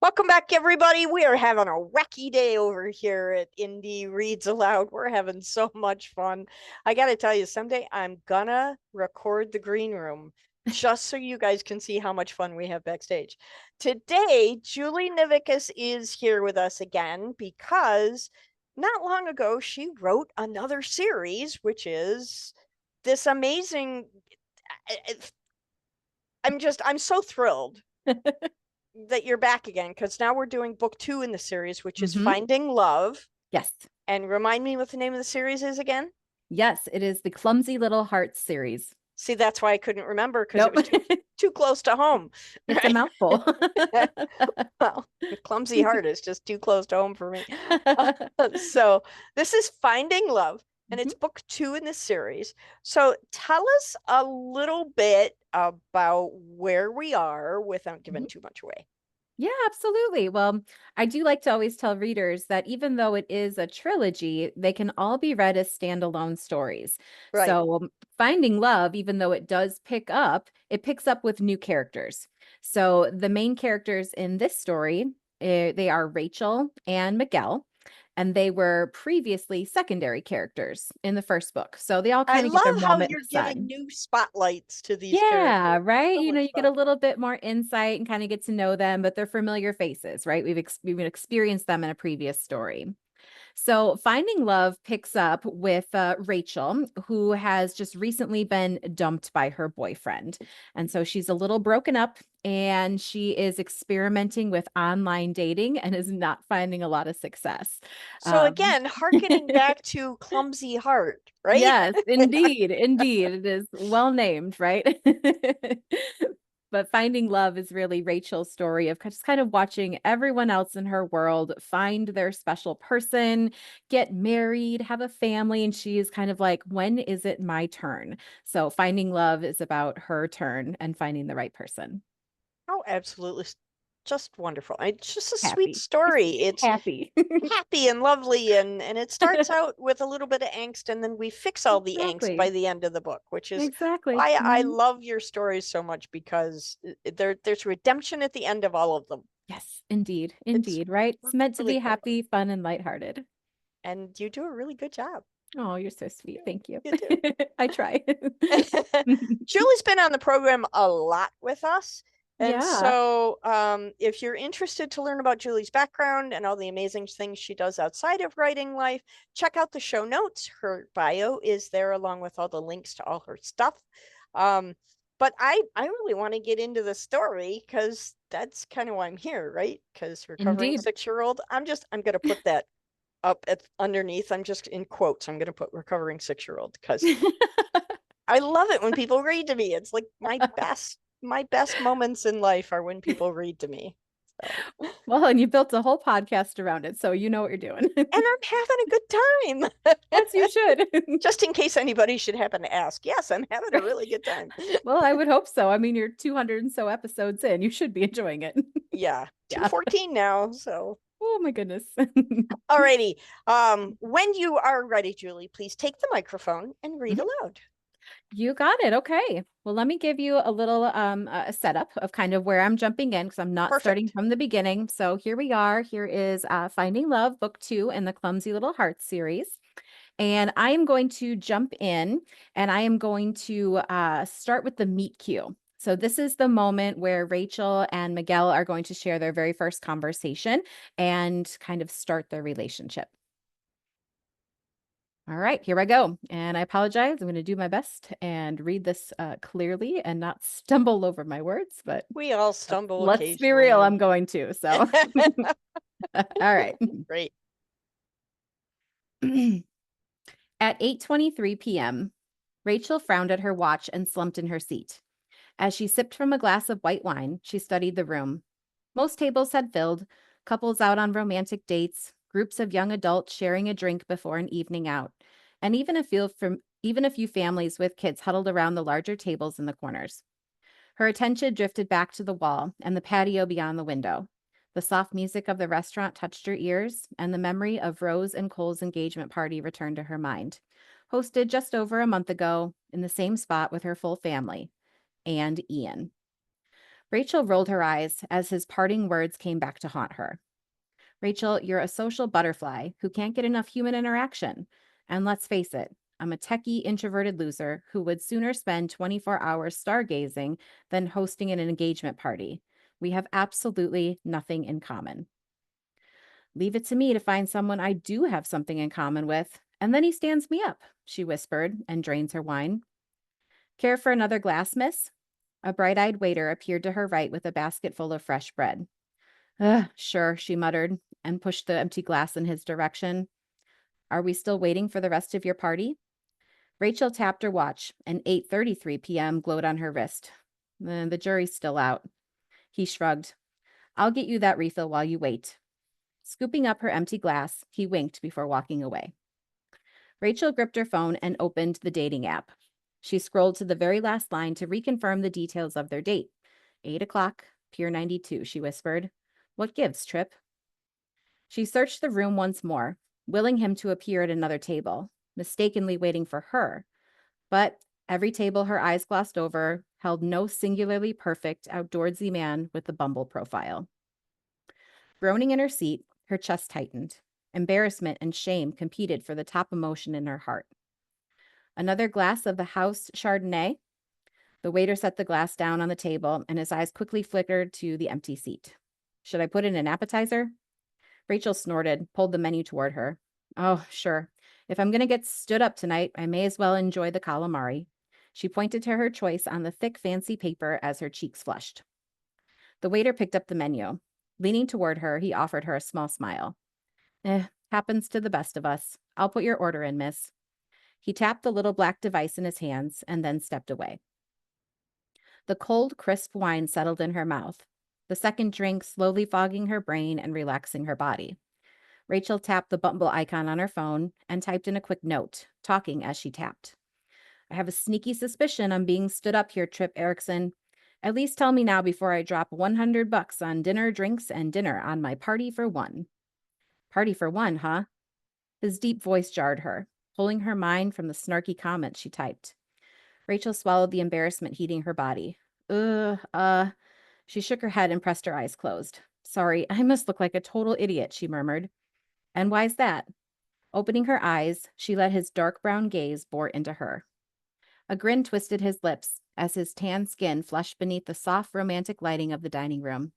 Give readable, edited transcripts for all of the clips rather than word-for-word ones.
Welcome back, everybody. We are having a wacky day over here at Indie Reads Aloud. We're having so much fun. I got to tell you, someday I'm gonna record the green room just so you guys can see how much fun we have backstage. Today, Julie Navickas is here with us again because not long ago she wrote another series, which is this amazing. I'm so thrilled that you're back again because now we're doing book 2 in the series, which is Finding Love. Yes. And remind me what the name of the series is again. Yes, it is the Clumsy Little Hearts series. See, that's why I couldn't remember because it was too close to home. It's a mouthful. Well, the clumsy heart is just too close to home for me. So this is Finding Love, and it's book 2 in the series. So tell us a little bit about where we are without giving too much away. Yeah, absolutely. Well, I do like to always tell readers that even though it is a trilogy, they can all be read as standalone stories. Right. So, Finding Love, even though it picks up with new characters. So, the main characters in this story, they are Rachel and Miguel, and they were previously secondary characters in the first book. So, they all I kind of get their love how moment in you're the giving sun. new spotlights to these Yeah, characters. right? So You know, much you get fun. a little bit more insight and kind of get to know them, but they're familiar faces, right? We've experienced them in a previous story. So, Finding Love picks up with Rachel, who has just recently been dumped by her boyfriend. And so she's a little broken up and she is experimenting with online dating and is not finding a lot of success. So Um, again, harkening back to Clumsy Heart, right? Yes, indeed. Indeed. It is well named, right? But Finding Love is really Rachel's story of just kind of watching everyone else in her world find their special person, get married, have a family. And she is kind of like, when is it my turn? So Finding Love is about her turn and finding the right person. Oh, absolutely. Just wonderful. It's just a sweet Happy. story. It's It's happy. happy and lovely and it starts out with a little bit of angst and then we fix all the angst by Exactly. the end of the book, which is Exactly. why I love your stories so much because there's redemption at the end of all of them. Yes, indeed. It's Indeed, right? It's meant to really be quite fun. happy, fun, and lighthearted. And you do a really good job. Oh, you're so sweet. Thank you. You do. I try. Julie's been on the program a lot with us. And Yeah. so, if you're interested to learn about Julie's background and all the amazing things she does outside of writing life, check out the show notes. Her bio is there along with all the links to all her stuff. But I really want to get into the story because that's kind of why I'm here, right? Because recovering Indeed. 6-year-old. I'm going to put that up at underneath. I'm just in quotes. I'm going to put recovering 6-year-old because I love it when people read to me. It's like my best moments in life are when people read to me. So. Well, and you built a whole podcast around it, so you know what you're doing. And I'm having a good time. As you should. Just in case anybody should happen to ask. Yes, I'm having a really good time. Well, I would hope so. I mean, you're 200 and so episodes in. You should be enjoying it. Yeah, Yeah. 214 now. So, Oh my goodness. alrighty. When you are ready, Julie, please take the microphone and read Mhm. aloud. You got it. Okay. Well, let me give you a little a setup of kind of where I'm jumping in because I'm not starting Perfect. from the beginning. So here we are. Here is Finding Love, book 2 in the Clumsy Little Hearts series. And I am going to jump in and I am going to start with the meet cue. So this is the moment where Rachel and Miguel are going to share their very first conversation and kind of start their relationship. All right, here I go. And I apologize. I'm going to do my best and read this clearly and not stumble over my words, but We all stumble let's be real, occasionally. I'm going to. So, all right. Great. At 8:23 p.m., Rachel frowned at her watch and slumped in her seat. As she sipped from a glass of white wine, she studied the room. Most tables had filled, couples out on romantic dates, groups of young adults sharing a drink before an evening out, and even a few families with kids huddled around the larger tables in the corners. Her attention drifted back to the wall and the patio beyond the window. The soft music of the restaurant touched her ears, and the memory of Rose and Cole's engagement party returned to her mind. Hosted just over a month ago in the same spot with her full family and Ian. Rachel rolled her eyes as his parting words came back to haunt her. Rachel, you're a social butterfly who can't get enough human interaction. And let's face it, I'm a techie, introverted loser who would sooner spend 24 hours stargazing than hosting an engagement party. We have absolutely nothing in common. Leave it to me to find someone I do have something in common with. And then he stands me up, she whispered and drains her wine. Care for another glass, miss? A bright eyed waiter appeared to her right with a basket full of fresh bread. Sure, she muttered and pushed the empty glass in his direction. Are we still waiting for the rest of your party? Rachel tapped her watch, and 8:33 p.m. glowed on her wrist. The jury's still out. He shrugged. I'll get you that refill while you wait. Scooping up her empty glass, he winked before walking away. Rachel gripped her phone and opened the dating app. She scrolled to the very last line to reconfirm the details of their date. 8 o'clock, Pier 92, she whispered. What gives, Trip? She searched the room once more, willing him to appear at another table, mistakenly waiting for her. But every table her eyes glossed over held no singularly perfect, outdoorsy man with the Bumble profile. Groaning in her seat, her chest tightened. Embarrassment and shame competed for the top emotion in her heart. Another glass of the house Chardonnay? The waiter set the glass down on the table, and his eyes quickly flickered to the empty seat. Should I put in an appetizer? Rachel snorted, pulled the menu toward her. Oh, sure. If I'm going to get stood up tonight, I may as well enjoy the calamari. She pointed to her choice on the thick, fancy paper as her cheeks flushed. The waiter picked up the menu. Leaning toward her, he offered her a small smile. Happens to the best of us. I'll put your order in, miss. He tapped the little black device in his hands and then stepped away. The cold, crisp wine settled in her mouth, the second drink slowly fogging her brain and relaxing her body. Rachel tapped the Bumble icon on her phone and typed in a quick note, talking as she tapped. I have a sneaky suspicion I'm being stood up here, Trip Erickson. At least tell me now before I drop $100 on dinner, drinks, and dinner on my party for one. Party for one, huh? His deep voice jarred her, pulling her mind from the snarky comments she typed. Rachel swallowed the embarrassment heating her body. She shook her head and pressed her eyes closed. Sorry, I must look like a total idiot, she murmured. And why's that? Opening her eyes, she let his dark brown gaze bore into her. A grin twisted his lips as his tan skin flushed beneath the soft, romantic lighting of the dining room.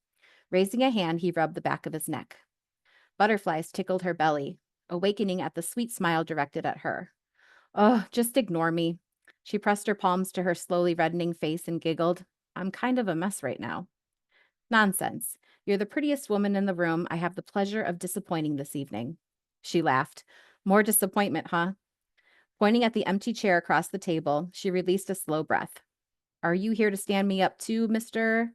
Raising a hand, he rubbed the back of his neck. Butterflies tickled her belly, awakening at the sweet smile directed at her. Oh, just ignore me. She pressed her palms to her slowly reddening face and giggled. I'm kind of a mess right now. Nonsense. You're the prettiest woman in the room I have the pleasure of disappointing this evening. She laughed. More disappointment, huh? Pointing at the empty chair across the table, she released a slow breath. Are you here to stand me up too, Mr.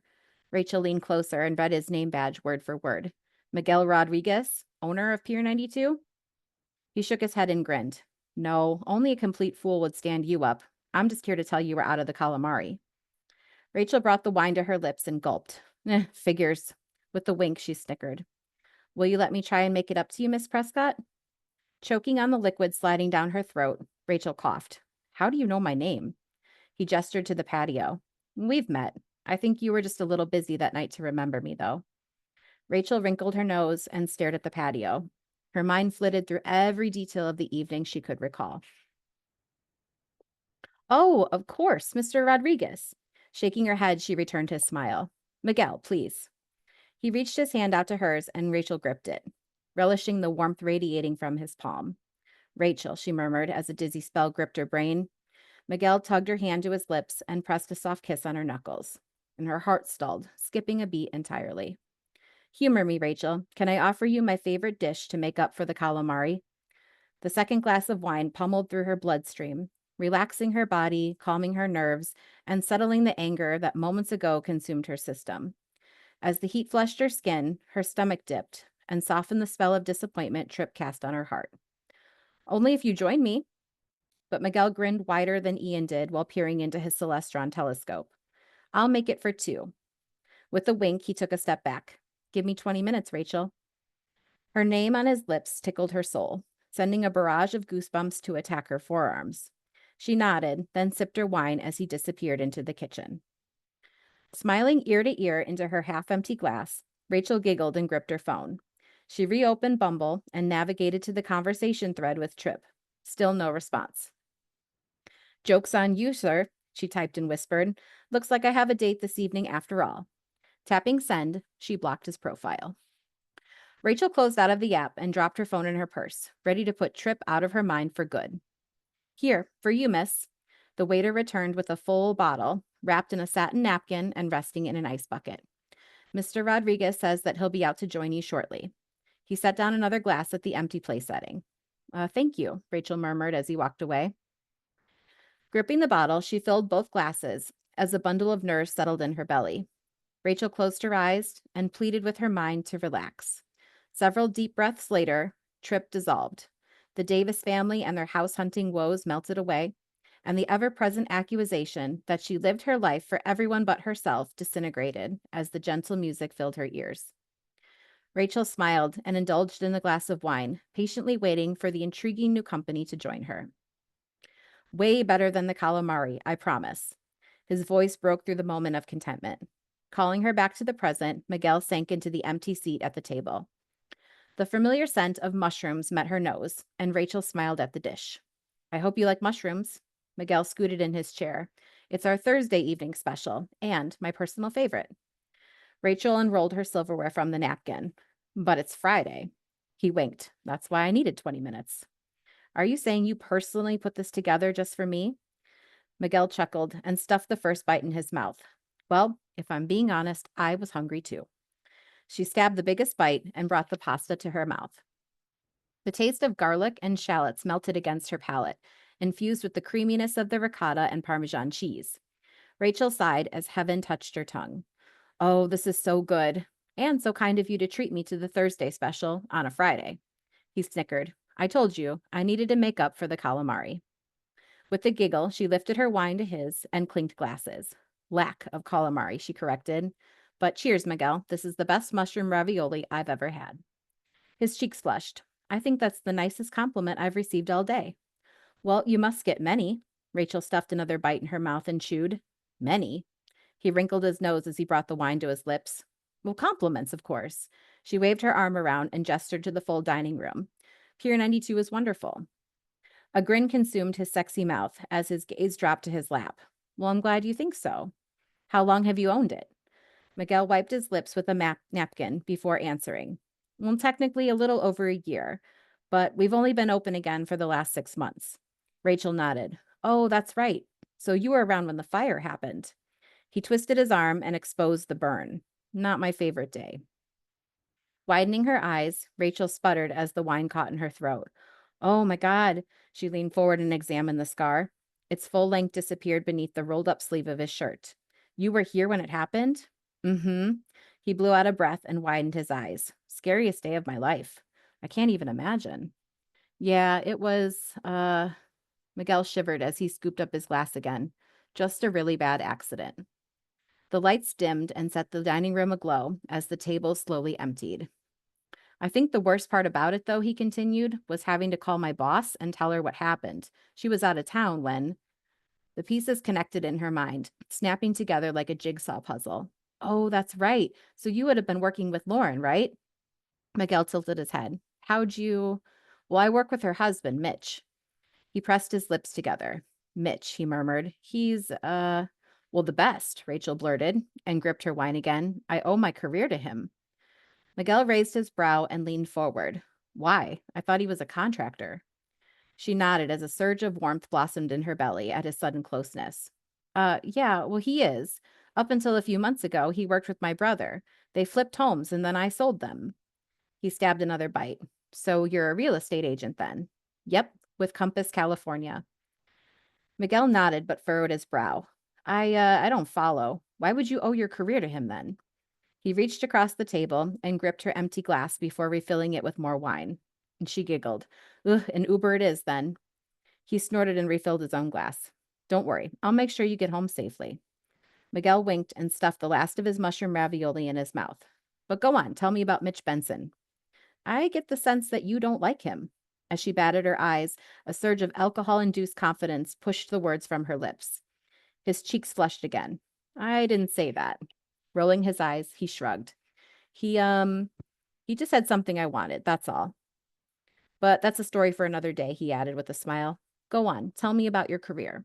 Rachel leaned closer and read his name badge word for word. Miguel Rodriguez, owner of Pier 92? He shook his head and grinned. No, only a complete fool would stand you up. I'm just here to tell you we're out of the calamari. Rachel brought the wine to her lips and gulped. Figures. With a wink, she snickered. Will you let me try and make it up to you, Miss Prescott? Choking on the liquid sliding down her throat, Rachel coughed. How do you know my name? He gestured to the patio. We've met. I think you were just a little busy that night to remember me, though. Rachel wrinkled her nose and stared at the patio. Her mind flitted through every detail of the evening she could recall. Oh, of course, Mr. Rodriguez. Shaking her head, she returned his smile. Miguel, please. He reached his hand out to hers, and Rachel gripped it, relishing the warmth radiating from his palm. Rachel, she murmured as a dizzy spell gripped her brain. Miguel tugged her hand to his lips and pressed a soft kiss on her knuckles. And her heart stalled, skipping a beat entirely. Humor me, Rachel. Can I offer you my favorite dish to make up for the calamari? The second glass of wine pummeled through her bloodstream, relaxing her body, calming her nerves, and settling the anger that moments ago consumed her system. As the heat flushed her skin, her stomach dipped and softened the spell of disappointment Trip cast on her heart. Only if you join me. But Miguel grinned wider than Ian did while peering into his Celestron telescope. I'll make it for two. With a wink, he took a step back. Give me 20 minutes, Rachel. Her name on his lips tickled her soul, sending a barrage of goosebumps to attack her forearms. She nodded, then sipped her wine as he disappeared into the kitchen. Smiling ear to ear into her half-empty glass, Rachel giggled and gripped her phone. She reopened Bumble and navigated to the conversation thread with Trip. Still no response. "Joke's on you, sir," she typed and whispered. "Looks like I have a date this evening after all." Tapping send, she blocked his profile. Rachel closed out of the app and dropped her phone in her purse, ready to put Trip out of her mind for good. "Here, for you, miss." The waiter returned with a full bottle, wrapped in a satin napkin and resting in an ice bucket. "Mr. Rodriguez says that he'll be out to join you shortly." He set down another glass at the empty place setting. Thank you," Rachel murmured as he walked away. Gripping the bottle, she filled both glasses as a bundle of nerves settled in her belly. Rachel closed her eyes and pleaded with her mind to relax. Several deep breaths later, Trip dissolved. The Davis family and their house hunting woes melted away, and the ever-present accusation that she lived her life for everyone but herself disintegrated as the gentle music filled her ears. Rachel smiled and indulged in the glass of wine, patiently waiting for the intriguing new company to join her. "Way better than the calamari, I promise." His voice broke through the moment of contentment. Calling her back to the present, Miguel sank into the empty seat at the table. The familiar scent of mushrooms met her nose, and Rachel smiled at the dish. "I hope you like mushrooms." Miguel scooted in his chair. "It's our Thursday evening special, and my personal favorite." Rachel unrolled her silverware from the napkin. "But it's Friday." He winked. "That's why I needed 20 minutes. Are you saying you personally put this together just for me?" Miguel chuckled and stuffed the first bite in his mouth. "Well, if I'm being honest, I was hungry too." She stabbed the biggest bite and brought the pasta to her mouth. The taste of garlic and shallots melted against her palate, infused with the creaminess of the ricotta and Parmesan cheese. Rachel sighed as heaven touched her tongue. "Oh, this is so good. And so kind of you to treat me to the Thursday special on a Friday." He snickered. "I told you, I needed to make up for the calamari." With a giggle, she lifted her wine to his and clinked glasses. "Lack of calamari," she corrected. "But cheers, Miguel. This is the best mushroom ravioli I've ever had." His cheeks flushed. "I think that's the nicest compliment I've received all day." "Well, you must get many." Rachel stuffed another bite in her mouth and chewed. "Many?" He wrinkled his nose as he brought the wine to his lips. "Well, compliments, of course." She waved her arm around and gestured to the full dining room. "Pier 92 is wonderful." A grin consumed his sexy mouth as his gaze dropped to his lap. "Well, I'm glad you think so. How long have you owned it?" Miguel wiped his lips with a napkin before answering. "Well, technically a little over a year, but we've only been open again for the last 6 months." Rachel nodded. "Oh, that's right. So you were around when the fire happened." He twisted his arm and exposed the burn. "Not my favorite day." Widening her eyes, Rachel sputtered as the wine caught in her throat. "Oh my God." She leaned forward and examined the scar. Its full length disappeared beneath the rolled up sleeve of his shirt. "You were here when it happened?" "Mm-hmm." He blew out a breath and widened his eyes. "Scariest day of my life. I can't even imagine." "Yeah, it was, Miguel shivered as he scooped up his glass again. "Just a really bad accident." The lights dimmed and set the dining room aglow as the table slowly emptied. "I think the worst part about it, though," he continued, "was having to call my boss and tell her what happened. She was out of town when—" The pieces connected in her mind, snapping together like a jigsaw puzzle. "Oh, that's right. So you would have been working with Lauren, right?" Miguel tilted his head. "How'd you—" "Well, I work with her husband, Mitch." He pressed his lips together. "Mitch," he murmured. "He's, well, the best," Rachel blurted, and gripped her wine again. "I owe my career to him." Miguel raised his brow and leaned forward. "Why? I thought he was a contractor." She nodded as a surge of warmth blossomed in her belly at his sudden closeness. Yeah, well, he is. Up until a few months ago, he worked with my brother. They flipped homes and then I sold them." He stabbed another bite. "So you're a real estate agent then?" "Yep, with Compass, California." Miguel nodded but furrowed his brow. I don't follow. Why would you owe your career to him then?" He reached across the table and gripped her empty glass before refilling it with more wine. And she giggled. "Ugh, an Uber it is then." He snorted and refilled his own glass. "Don't worry, I'll make sure you get home safely." Miguel winked and stuffed the last of his mushroom ravioli in his mouth. "But go on, tell me about Mitch Benson." "I get the sense that you don't like him." As she batted her eyes, a surge of alcohol-induced confidence pushed the words from her lips. His cheeks flushed again. I didn't say that. Rolling his eyes, he shrugged. He he just said something I wanted, that's all. But that's a story for another day, he added with a smile. Go on, tell me about your career.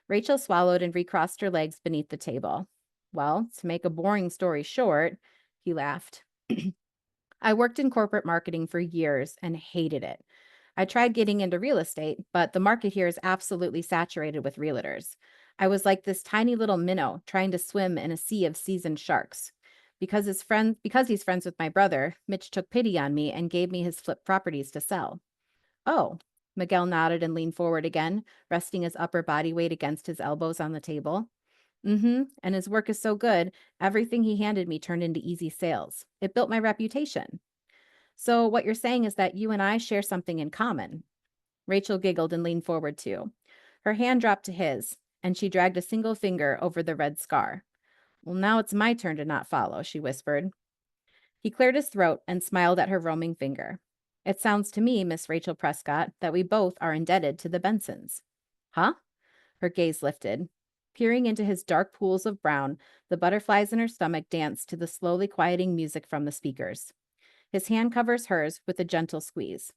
Rachel swallowed and recrossed her legs beneath the table. Well, to make a boring story short, he laughed. I worked in corporate marketing for years and hated it. I tried getting into real estate, but the market here is absolutely saturated with realtors. I was like this tiny little minnow trying to swim in a sea of seasoned sharks. Because he's friends with my brother, Mitch took pity on me and gave me his flip properties to sell. Oh, Miguel nodded and leaned forward again, resting his upper body weight against his elbows on the table. Mm-hmm. And his work is so good, everything he handed me turned into easy sales. It built my reputation. So what you're saying is that you and I share something in common. Rachel giggled and leaned forward too. Her hand dropped to his, and she dragged a single finger over the red scar. Well, now it's my turn to not follow, she whispered. He cleared his throat and smiled at her roaming finger. It sounds to me, Miss Rachel Prescott, that we both are indebted to the Bensons. Huh? Her gaze lifted. Peering into his dark pools of brown, the butterflies in her stomach danced to the slowly quieting music from the speakers. His hand covers hers with a gentle squeeze.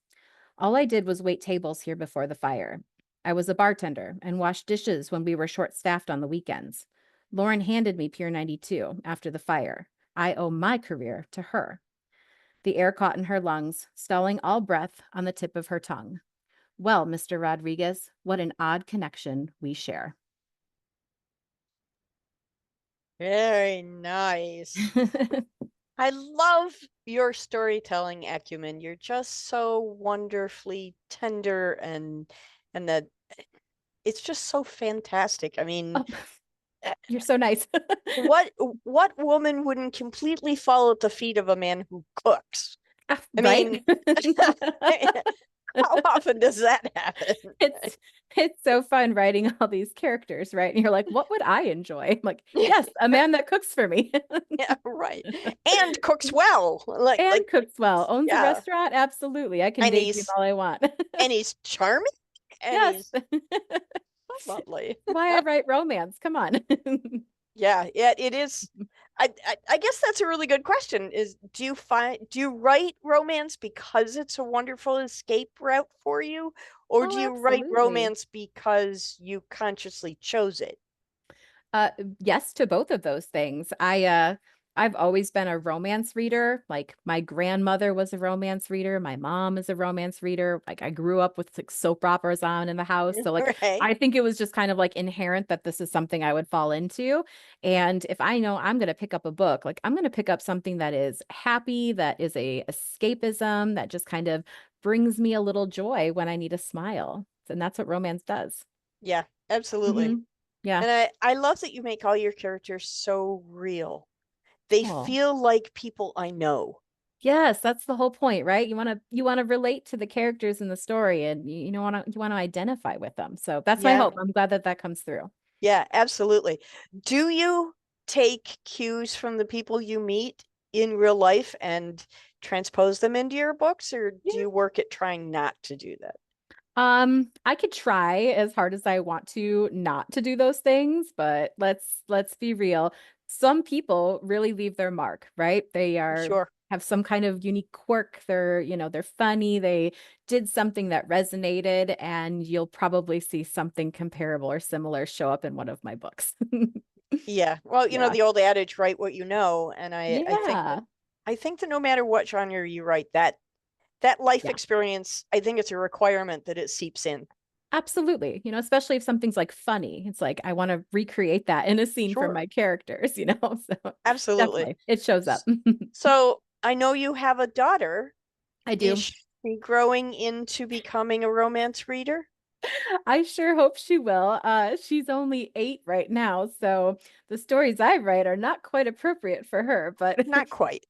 All I did was wait tables here before the fire. I was a bartender and washed dishes when we were short staffed on the weekends. Lauren handed me Pier 92 after the fire. I owe my career to her. The air caught in her lungs, stalling all breath on the tip of her tongue. Well, Mr. Rodriguez, what an odd connection we share. Very nice. I love your storytelling acumen. You're just so wonderfully tender and that it's just so fantastic. I mean, Oh, you're so nice. what what woman wouldn't completely fall at the feet of a man who cooks? I Right? mean, how often does that happen? It's it's so fun writing all these characters, right? And you're like, what would I enjoy? I'm like, yes, a man that cooks for me. Yeah, right. And cooks well. And cooks well. Owns a Yeah. restaurant? Absolutely. I can And daydream he's all I want. and he's charming and Yes. he's so lovely. Why I write romance. Come on. Yeah, yeah, it is. I guess that's a really good question. Is do you write romance because it's a wonderful escape route for you, or do Oh, you write absolutely. romance because you consciously chose it? Uh, yes to both of those things. I've always been a romance reader. Like my grandmother was a romance reader, my mom is a romance reader. Like I grew up with like soap operas on in the house. So like Right? I think it was just kind of like inherent that this is something I would fall into. And if I know I'm going to pick up a book, like I'm going to pick up something that is happy, that is a escapism, that just kind of brings me a little joy when I need a smile. And that's what romance does. Yeah, absolutely. Hmm. Yeah. And I love that you make all your characters so real. They Oh. feel like people I know. Yes, that's the whole point, right? You want to relate to the characters in the story and you want to identify with them. So that's my Yeah, hope. I'm glad that that comes through. yeah, absolutely. Do you take cues from the people you meet in real life and transpose them into your books, or Yeah. do you work at trying not to do that? I could try as hard as I want to not to do those things, but let's be real. Some people really leave their mark, right? They are Sure. have some kind of unique quirk. They're funny. They did something that resonated, and you'll probably see something comparable or similar show up in one of my books. Yeah. Well, Yeah. the old adage, write what you know, and Yeah. I think that no matter what genre you write, that life Yeah. experience, I think it's a requirement that it seeps in. Absolutely. Especially if something's like funny. It's like I want to recreate that in a scene for Sure. my characters. So Absolutely. definitely it shows up. So I know you have a daughter. I Is do. she growing into becoming a romance reader? I sure hope she will. She's only 8 right now, so the stories I write are not quite appropriate for her, but Not quite.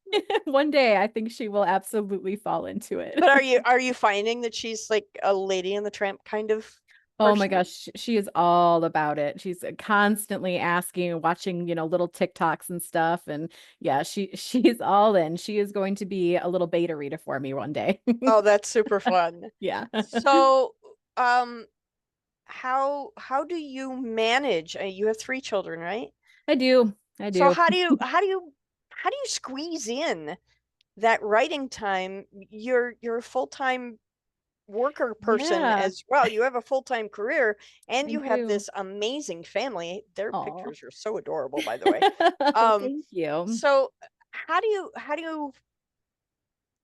one day I think she will absolutely fall into it. But are you finding that she's like a Lady and the Tramp kind of Oh my person? gosh, she is all about it. She's constantly asking and watching, little TikToks and stuff. And yeah, she's all in. She is going to be a little beta reader for me one day. Oh, that's super fun. Yeah. So, how do you manage? You have three children, right? I do. I So do. how do you squeeze in that writing time? You're a full-time worker person Yeah, as well. You have a full-time career and I you have do. this amazing family. Their Oh, pictures are so adorable, by the way. Um, thank you. so how do you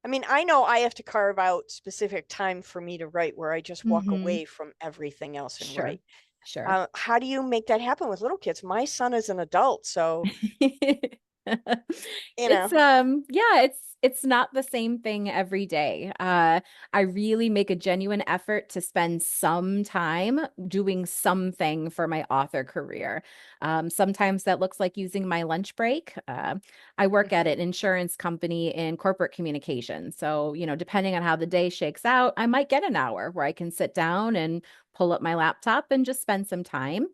I mean, I know I have to carve out specific time for me to write where I just walk Hmm. away from everything else and Sure. write. Sure. How do you make that happen with little kids? My son is an adult, so you It's know, yeah, it's not the same thing every day. I really make a genuine effort to spend some time doing something for my author career. Sometimes that looks like using my lunch break. I work at mhm, an insurance company in corporate communication. So, depending on how the day shakes out, I might get an hour where I can sit down and pull up my laptop and just spend some time.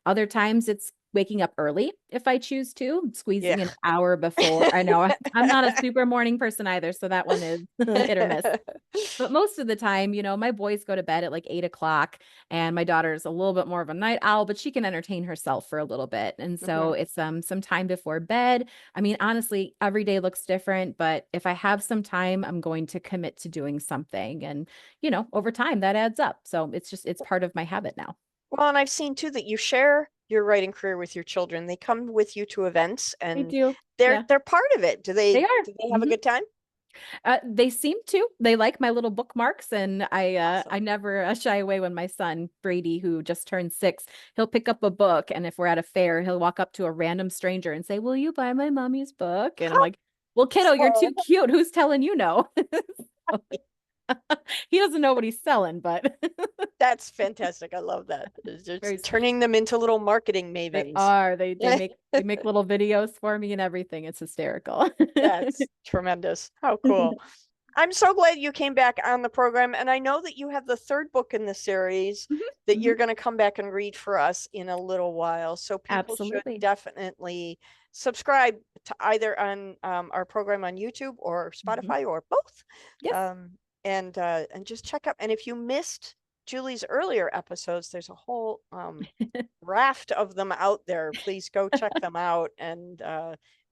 Other times it's waking up early if I choose to, yeah. squeezing an hour before. I know I'm not a super morning person either, so that one is hit or miss. But most of the time, my boys go to bed at like 8 o'clock, and my daughter's a little bit more of a night owl, but she can entertain herself for a little bit. And so Mhm. it's some time before bed. I mean, honestly, every day looks different, but if I have some time, I'm going to commit to doing something. And, over time that adds up. So it's part of my habit now. Well, and I've seen too that you share your writing career with your children. They come with you to events I and do. they're Yeah, they're part of it. they are. Do they have a Mhm. good time? They seem to. They like my little bookmarks, and I Awesome. never shy away when my son Brady, who just turned 6, he'll pick up a book, and if we're at a fair, he'll walk up to a random stranger and say, "Will you buy my mommy's book?" And I'm like, "Well, kiddo, you're too Oh, cute. Who's telling you no?" So, he doesn't know what he's selling, but that's fantastic. I love that. It's very just sweet. turning them into little marketing They mavens. are. They make little videos for me and everything. It's hysterical. That's tremendous. How cool. I'm so glad you came back on the program. And I know that you have the third book in the series Mhm, that you're mhm. going to come back and read for us in a little while. So people should Absolutely. definitely subscribe to either on our program on YouTube or Mhm. Spotify or both. Yes. Um, and just check out. And if you missed Julie's earlier episodes, there's a whole raft of them out there. Please go check them out and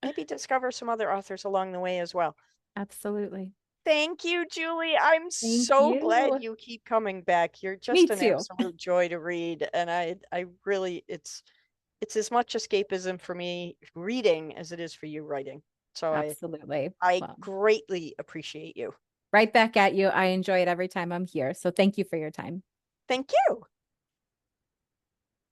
maybe discover some other authors along the way as well. Absolutely. Thank you, Julie. I'm Thank so glad you. you keep coming back. You're Me just an too. absolute joy to read, and I really, it's as much escapism for me reading as it is for you writing. So Absolutely. I Well, greatly appreciate you. right back at you. I enjoy it every time I'm here. So thank you for your time. Thank you.